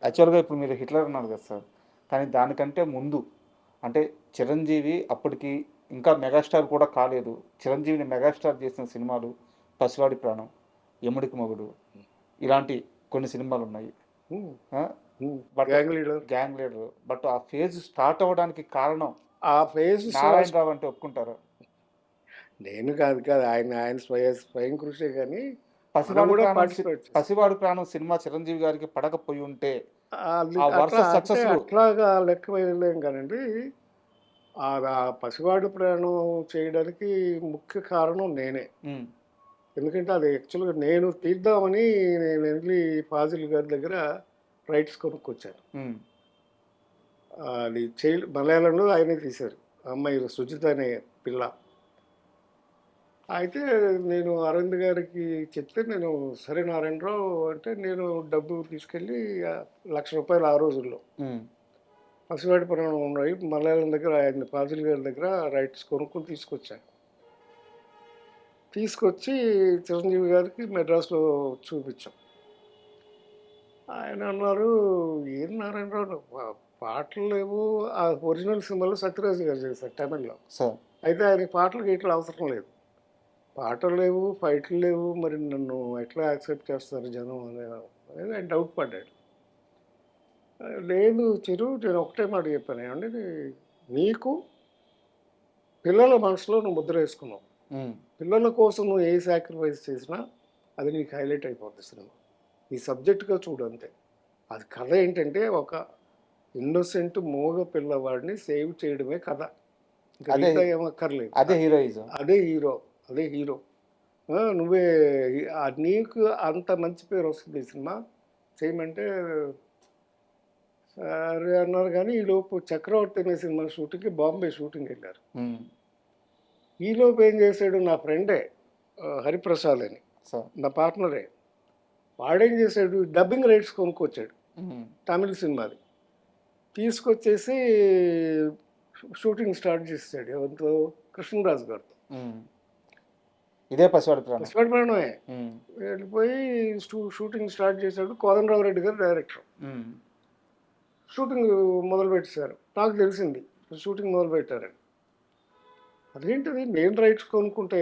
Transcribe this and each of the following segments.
యాక్చువల్‌గా ఇప్పుడు మీరు 'హిట్లర్' అన్నారు కదా సార్. కానీ దానికంటే ముందు అంటే 'చిరంజీవి' అప్పటికి ఇంకా మెగాస్టార్ కూడా కాలేదు. చిరంజీవిని మెగాస్టార్ చేసిన సినిమాలు 'పసివాడి ప్రాణం', 'యముడికి మొగుడు' ఇలాంటి కొన్ని సినిమాలున్నాయి. హ్మ్. ఆ! హ్మ్. But 'gang leader'. 'Gang leader' but ఆ ఫేజ్ స్టార్ట్ అవ్వడానికి కారణం ఆ ఫేజ్ 'నారాయణరావు' అంటే ఒప్పుకుంటారా? నేను కాదు. ఆయన ఆయన స్వయం కృషే గానీ, మనం 'పసివాడి గూడా ప్రాణం' పార్టిసిపేట్ చేసాం. 'పసివాడి ప్రాణం' సినిమా చిరంజీవి గారికి పడకపోయి ఉంటే అది ఆ వరుస అట్లా అంటే సక్సెస్‌లు అట్లాగా లెక్క వేయలేం గానండి. ఆ పసివాడు ప్రయాణం చేయడానికి ముఖ్య కారణం నేనే. హ్మ్. ఎందుకంటే అది యాక్చువల్‌గా నేను తీద్దామని నేనెళ్ళి ఫాజిల్ గారి దగ్గర రైట్స్ కొనుక్కొచ్చాను. హ్మ్. అది మలయాళంలో ఆయనే తీశారు. ఆ అమ్మాయి సుజిత అనే పిల్ల. అయితే నేను అరవింద్ గారికి చెప్తే నేను సరే నారాయణరావు అంటే నేను డబ్బు తీసుకెళ్ళి రూ. 1,00,000 ఆ రోజుల్లో. హ్మ్. పసివాడి ప్రాణం ఉన్నాయి. మలయాళం దగ్గర ఆయన ఫాజిల్ గారి దగ్గర రైట్స్ కొనుక్కొని తీసుకొచ్చాను. తీసుకొచ్చి చిరంజీవి గారికి మెడ్రాస్‌లో చూపించాం. ఆయన అన్నారు, "ఏం నారాయణరావు నువ్వు పాటలు లేవు." ఆ ఒరిజినల్ సినిమాలో సత్యరాజ్ గారు చేశారు తమిళ్‌లో. సార్. అయితే ఆయనకి పాటలు గీటలు అవసరం లేదు. పాటలు లేవు, ఫైట్లు లేవు. మరి నన్ను ఎట్లా యాక్సెప్ట్ చేస్తారు జనం అనేది ఆయన డౌట్ పడ్డాడు. లేదు చిరు నేను ఒకటే మాట చెప్పాను. ఏవండీ నీకు పిల్లల మనసులో నువ్వు ముద్ర వేసుకున్నావు. హ్మ్. పిల్లల కోసం నువ్వు ఏ సాక్రిఫైస్ చేసినా అది నీకు హైలైట్ అయిపోద్ది సినిమా. నీ సబ్జెక్ట్‌గా చూడు అంతే. అది కథ ఏంటంటే ఒక ఇన్నోసెంట్ మూగ పిల్లవాడిని సేవ్ చేయడమే కథ. ఇంక అదే మిగతా ఏం అక్కర్లేదు. అదే హీరోయిజం. అదే హీరో. అదే హీరో. నువ్వే నీకు అంత మంచి పేరు వస్తుంది ఈ సినిమా చేయమంటే సరే అన్నారు కానీ ఈలోపు 'చక్రవర్తి' అనే సినిమా షూటింగ్‌కి బాంబే షూటింగ్‌కెళ్లారు. హ్మ్. ఈలోపు ఏం చేశాడు నా ఫ్రెండే హరిప్రసాద్ అని సార్. నా పార్ట్నరే. వాడేం చేశాడు డబ్బింగ్ రైట్స్ కొనుక్కొచ్చాడు హ్మ్. తమిళ్ సినిమాది. తీసుకొచ్చేసి షూటింగ్ స్టార్ట్ చేసేసాడు. ఎవరితో? కృష్ణరాజు గారితో. హ్మ్. ఇదే 'పసివాడి ప్రాణం'. పసివాడి ప్రాణమే. హ్మ్. వెళ్ళిపోయి షూటింగ్ స్టార్ట్ చేశాడు. కోదండరావు రెడ్డి గారు డైరెక్టర్. హ్మ్. షూటింగ్ మొదలుపెట్టేశారు. నాకు తెలిసింది షూటింగ్ మొదలుపెట్టారని. అదేంటిది నేను రైట్స్ కొనుక్కుంటే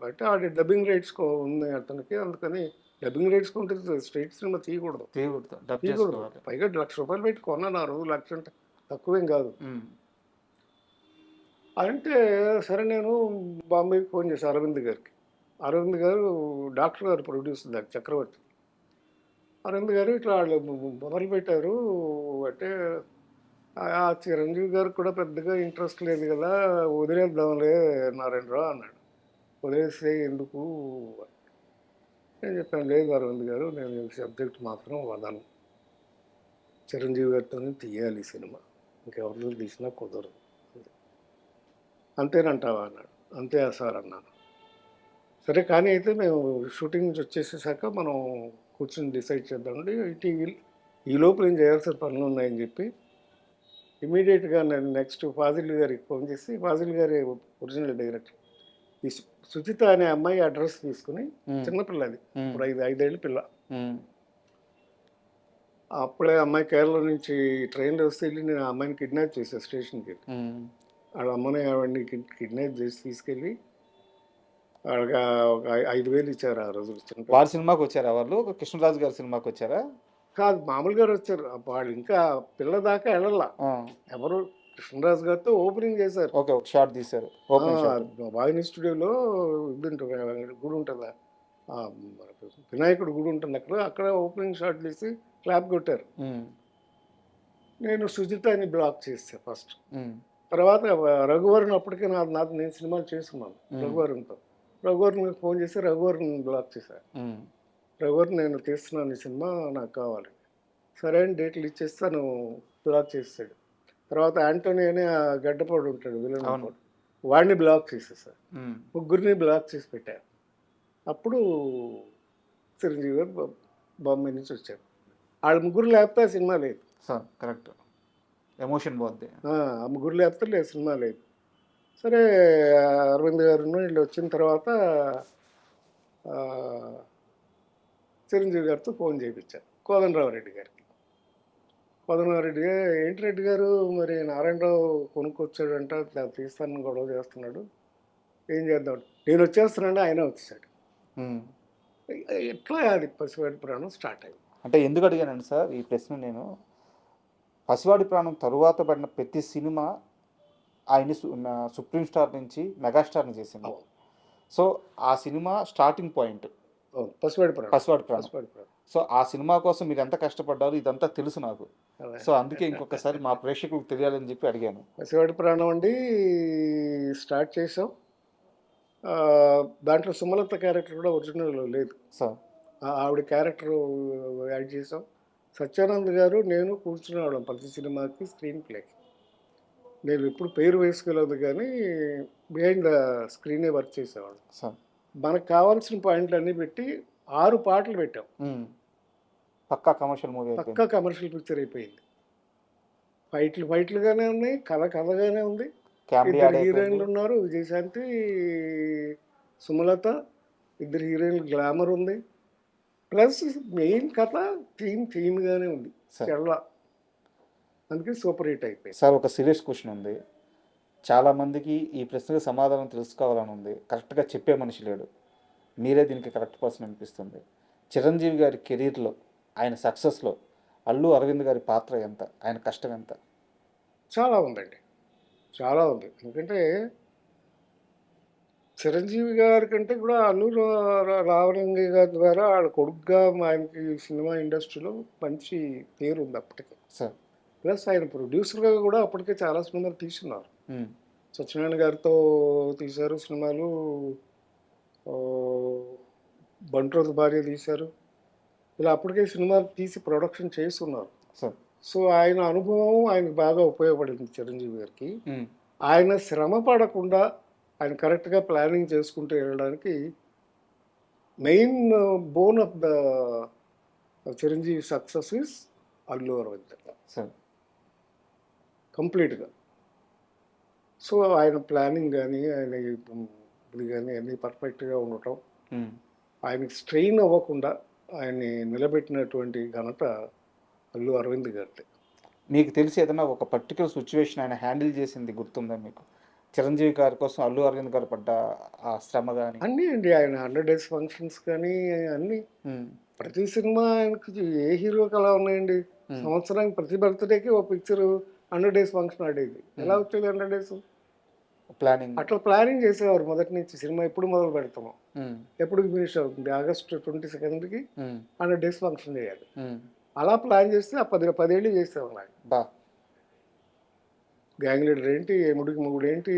అంటే ఆడి డబ్బింగ్ రైట్స్ ఉన్నాయి అతనికి. అందుకని డబ్బింగ్ రైట్స్ కొంటే స్ట్రెయిట్ సినిమా తీయకూడదు. తీయకూడదు. డబ్ తీయకూడదు. చేసుకోవాలి. పైగా ₹1,00,000 పెట్టి కొన్నాను ఆ రోజు. 1,00,000 అంటే తక్కువేం కాదు. హ్మ్. అంటే సరే నేను బాంబేకి ఫోన్ చేశాను అరవింద్ గారికి. అరవింద్ గారు డాక్టర్ గారు ప్రొడ్యూసర్ దానికి 'చక్రవర్తి.' అరవింద్ గారు ఇట్లా వాళ్ళు మొదలుపెట్టారు అంటే ఆ చిరంజీవి గారికి కూడా పెద్దగా ఇంట్రెస్ట్ లేదు కదా! వదిలేద్దాంలే నారాయణరావు అన్నాడు. వదిలేస్తే ఎందుకు? నేను చెప్పాను, లేదు అరవింద్ గారు నేను ఈ సబ్జెక్ట్ మాత్రం వదలను. చిరంజీవి గారితోనే తీయాలి ఈ సినిమా. ఇంకెవరితో తీసినా కుదరదు. అంతేనంటావా అన్నాడు. అంతే సార్ అన్నాను. సరే కానీ అయితే మేము షూటింగ్ నుంచి వచ్చేసేసాక మనం కూర్చొని డిసైడ్ చేద్దామండి. ఈ లోపు నేను చేయాల్సిన పనులు ఉన్నాయని చెప్పి ఇమీడియట్‌గా నేను నెక్స్ట్ ఫాజిల్ గారికి ఫోన్ చేసి ఫాజిల్ గారి ఒరిజినల్ డైరెక్టర్. ఈ సుచిత అనే అమ్మాయి అడ్రస్ తీసుకొని హ్మ్. చిన్న పిల్లది. హ్మ్. ఇప్పుడు 5 ఏళ్ల పిల్ల. హ్మ్. అప్పుడే అమ్మాయి కేరళ నుంచి ట్రైన్‌లో వస్తే ఎళ్లి నేను ఆ అమ్మాయిని కిడ్నాప్ చేశా స్టేషన్‌కెళ్ళి. హ్మ్. ఆళ్ళ అమ్మని ఆవిడని కిడ్నాప్ చేసి తీసుకెళ్ళి ఆళ్ళకి ఒక 5,000 ఇచ్చారు ఆ రోజు చిన్నపిల్ల. వారి సినిమాకొచ్చారా వాళ్ళు? కృష్ణరాజు గారి సినిమాకొచ్చారా? కాదు మామూలుగానే వచ్చారు. వాళ్ళు ఇంకా పిల్ల దాకా ఎళ్ళలా. ఆ! ఎవరు కృష్ణరాజు గారితో ఓపెనింగ్ చేశారు. ఓకే. ఒక షాట్ తీశారు. ఆ! Opening shot. వాహిని స్టూడియోలో గుడి ఉంటదా? వినాయకుడి గుడి ఉంటుంది అక్కడ. అక్కడ ఓపెనింగ్ షాట్ తీసి క్లాప్ కొట్టారు. హ్మ్. నేను సుజితని బ్లాక్ చేశా ఫస్ట్. హ్మ్. తర్వాత రఘువరన్ అప్పటికే నాది నేను సినిమాలు చేసుకున్నాను హ్మ్. రఘువరన్‌తో. రఘువరన్‌కి ఫోన్ చేసి రఘువరన్ బ్లాక్ చేశా. హ్మ్. రఘువరన్ నేను తీస్తున్నాను ఈ సినిమా నాకు కావాలి. సరే అని డేట్లు ఇచ్చేసి తను బ్లాక్ చేసేసాడు. తర్వాత యాంటోనీ అని ఆ గడ్డపోడు ఉంటాడు విలన్ అవును. అనుకోండి. వాడిని బ్లాక్ చేసేసా. హ్మ్. ముగ్గురిని బ్లాక్ చేసి పెట్టా. అప్పుడు చిరంజీవి గారు బాంబే నుంచి వచ్చారు. ఆళ్ళు ముగ్గురు లేకపోతే ఆ సినిమా లేదు. Sir correct. ఎమోషన్ పోద్ది. ఆ ముగ్గురు లేకపోతే లేదు సినిమా లేదు. సరే అరవింద్ గారును వీళ్ళు వచ్చిన తర్వాత ఆహ్, చిరంజీవి గారితో ఫోన్ చేయించా. కోదండరామరెడ్డి గారికి. పద్మనాభరెడ్డి ఏంటి రెడ్డి గారు మరి నారాయణరావు కొనుక్కొచ్చాడంట తీస్తానని గొడవ చేస్తున్నాడు, ఏం చేద్దాం, నేను వచ్చేస్తున్నాను, ఆయన వచ్చేసాడు. ఉమ్. ఎట్లా అది పసివాడి ప్రాణం స్టార్ట్ అయింది. అంటే ఎందుకు అడిగానండి సార్ ఈ ప్రశ్న నేను, పసివాడి ప్రాణం తరువాత పడిన ప్రతి సినిమా ఆయన్ని సుప్రీం స్టార్ నుంచి మెగాస్టార్ని చేసింది. అవును, సో ఆ సినిమా స్టార్టింగ్ పాయింట్ అవును, పసివాడి ప్రాణం, పసివాడి ప్రాణం. పసివాడి ప్రాణం. సో ఆ సినిమా కోసం మీరు ఎంత కష్టపడ్డారు ఇదంతా తెలుసు నాకు. అదే. సో అందుకే ఇంకొకసారి మా ప్రేక్షకులకు తెలియాలని చెప్పి అడిగాను. పసివాడి ప్రాణం అండి స్టార్ట్ చేసాం. ఆ, దాంట్లో సుమలత క్యారెక్టర్ కూడా ఒరిజినల్ లేదు, సార్ ఆవిడ క్యారెక్టర్ యాడ్ చేసాం. సత్యానంద్ గారు నేను కూర్చునేవాళ్ళం ప్రతి సినిమాకి స్క్రీన్ ప్లేకి. నేను ఎప్పుడు పేరు వేసుకోలేదు కానీ బిహైండ్ ద స్క్రీనే వర్క్ చేసేవాళ్ళం. సార్ మనకు కావాల్సిన పాయింట్లు అన్నీ పెట్టి 6 పాటలు పెట్టాం. పక్కా కమర్షియల్ మూవీ పక్కా అయిపోయింది. కమర్షియల్ పిక్చర్ అయిపోయింది. ఫైట్లుగానే ఉన్నాయి, కథగానే ఉంది. కామెడీ ఇద్దరు యాడ్ హీరోయిన్లు అయిపోయింది. ఉన్నారు, విజయశాంతి, సుమలత, ఇద్దరు హీరోయిన్లు, గ్లామర్ ఉంది. ప్లస్ మెయిన్ కథ థీమ్గానే ఉంది, సార్ చెల్ల. అందుకే సూపర్ హిట్ అయిపోయింది. సార్ ఒక సీరియస్ క్వశ్చన్ ఉంది. చాలామందికి ఈ ప్రశ్నకు సమాధానం తెలుసుకోవాలని ఉంది, కరెక్ట్గా చెప్పే మనిషి లేడు. మీరే దీనికి కరెక్ట్ పర్సన్ అనిపిస్తుంది. చిరంజీవి గారి కెరీర్లో, ఆయన సక్సెస్లో అల్లు అరవింద్ గారి పాత్ర ఎంత, ఆయన కష్టం ఎంత? చాలా ఉందండి, చాలా ఉంది. ఎందుకంటే చిరంజీవి గారి కంటే కూడా అల్లు రామలింగ గారి ద్వారా వాళ్ళ కొడుకుగా ఆయనకి సినిమా ఇండస్ట్రీలో మంచి పేరు ఉంది అప్పటికే. సార్ ప్లస్ ఆయన ప్రొడ్యూసర్గా కూడా అప్పటికే చాలా సినిమాలు తీసుకున్నారు. సత్యనారాయణ గారితో తీశారు సినిమాలు, ఆ, బంట్రోతు భార్య తీశారు. ఇలా అప్పటికే సినిమాలు తీసి ప్రొడక్షన్ చేస్తున్నారు. సార్ సో ఆయన అనుభవం ఆయనకు బాగా ఉపయోగపడింది చిరంజీవి గారికి. ఆయన శ్రమ పడకుండా ఆయన కరెక్ట్గా ప్లానింగ్ చేసుకుంటూ వెళ్ళడానికి main bone of the Chiranjeevi success is Allu Aravind sir కంప్లీట్గా. సో ఆయన ప్లానింగ్ కానీ ఆయన ఇది కానీ అన్నీ పర్ఫెక్ట్గా ఉండటం, ఆయనకి స్ట్రెయిన్ అవ్వకుండా ఆయన్ని నిలబెట్టినటువంటి ఘనత అల్లు అరవింద్ గారిది. మీకు తెలిసి ఏదైనా ఒక పర్టికులర్ సిచ్యువేషన్ ఆయన హ్యాండిల్ చేసింది గుర్తుందా మీకు? చిరంజీవి గారి కోసం అల్లు అరవింద్ గారు పడ్డ ఆ శ్రమ కానీ అన్నీ అండి, ఆయన 100 days ఫంక్షన్స్ కానీ అన్నీ, ప్రతి సినిమా ఆయనకి ఏ హీరోకి అలా ఉన్నాయండి. సంవత్సరానికి ప్రతి బర్త్డేకి ఒక పిక్చర్ 100 days ఫంక్షన్ ఆడేది. ఎలా వచ్చేది 100 days? ప్లానింగ్ అట్లా ప్లానింగ్ చేసేవారు మొదటి నుంచి. సినిమా ఎప్పుడు మొదలు పెడతాము, ఎప్పుడు ఫినిష్ అవుతుంది, August 22nd 100 days ఫంక్షన్ చేయాలి. అలా ప్లాన్ చేస్తే ఆ 10 ఏళ్ళు చేసేవాళ్ళు ఆయన. బా గ్యాంగ్ లీడర్ ఏంటి, ఎముడికి మొగుడు ఏంటి,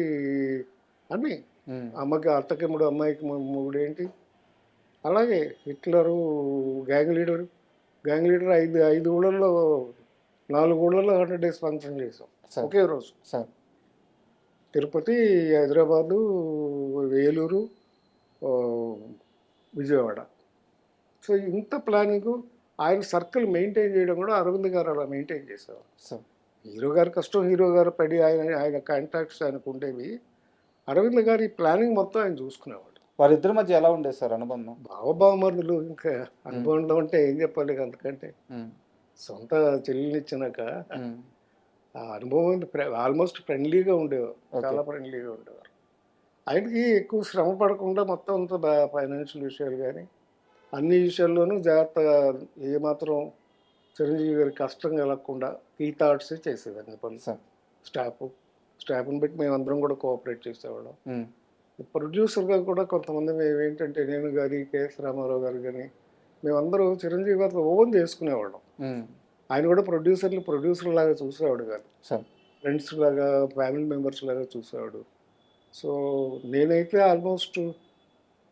అన్నీ, అమ్మకి అత్తకి మూడు, అమ్మాయికి మొగుడు ఏంటి, అలాగే హిట్లరు, గ్యాంగ్ లీడర్ 5 ఊళ్ళల్లో 4 ఊళ్ళల్లో 100 days ఫంక్షన్ చేసాం ఒకే రోజు. సార్ తిరుపతి, హైదరాబాదు, వేలూరు, విజయవాడ. సో ఇంత ప్లానింగ్, ఆయన సర్కిల్ మెయింటైన్ చేయడం కూడా అరవింద్ గారు అలా మెయింటైన్ చేసేవారు. సార్ హీరో గారు కష్టం, హీరో గారు పడి ఆయన కాంటాక్ట్స్ ఆయనకు ఉండేవి. అరవింద్ గారు ఈ ప్లానింగ్ మొత్తం ఆయన చూసుకునేవాడు. వారిద్దరి మధ్య ఎలా ఉండేది సార్ అనుబంధం? బావబామరుదులు, ఇంకా అనుబంధం అంటే ఏం చెప్పాలి, అంతకంటే సొంత చెల్లినిచ్చినాక ఆ అనుభవం ఆల్మోస్ట్ ఫ్రెండ్లీగా ఉండేవారు, చాలా ఫ్రెండ్లీగా ఉండేవారు. ఆయనకి ఎక్కువ శ్రమ పడకుండా మొత్తం అంతా ఫైనాన్షియల్ విషయాలు కానీ అన్ని విషయాల్లోనూ జాగ్రత్తగా, ఏమాత్రం చిరంజీవి గారికి కష్టం కలగకుండా ఈ థాట్సే చేసేదాన్ని పనులు. స్టాఫ్ని బట్టి మేమందరం కూడా కోఆపరేట్ చేసేవాళ్ళం. ప్రొడ్యూసర్గా కూడా కొంతమంది మేము ఏంటంటే, నేను కానీ కేఎస్ రామారావు గారు కానీ, మేమందరూ చిరంజీవి గారితో ఓన్ చేసుకునేవాళ్ళం. ఆయన కూడా ప్రొడ్యూసర్ లాగా చూసేవాడు కాదు, ఫ్రెండ్స్ లాగా, ఫ్యామిలీ మెంబర్స్ లాగా చూసేవాడు. సో నేనైతే ఆల్మోస్ట్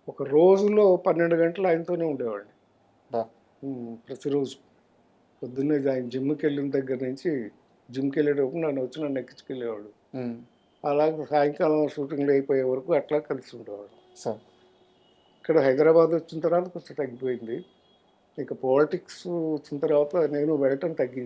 ఒక రోజులో 12 గంటలు ఆయనతోనే ఉండేవాడిని ప్రతిరోజు. పొద్దున్నే ఆయన జిమ్కి వెళ్ళిన దగ్గర నుంచి, జిమ్కి వెళ్ళేటప్పుడు నన్ను ఎక్కించుకెళ్ళేవాడు. అలాగే సాయంకాలం షూటింగ్లు అయిపోయే వరకు అట్లా కలిసి ఉండేవాడు. ఇక్కడ హైదరాబాద్ వచ్చిన తర్వాత కొంచెం తగ్గిపోయింది. ఇక పాలిటిక్స్ వచ్చిన తర్వాత నేను వెళ్ళటం తగ్గింది.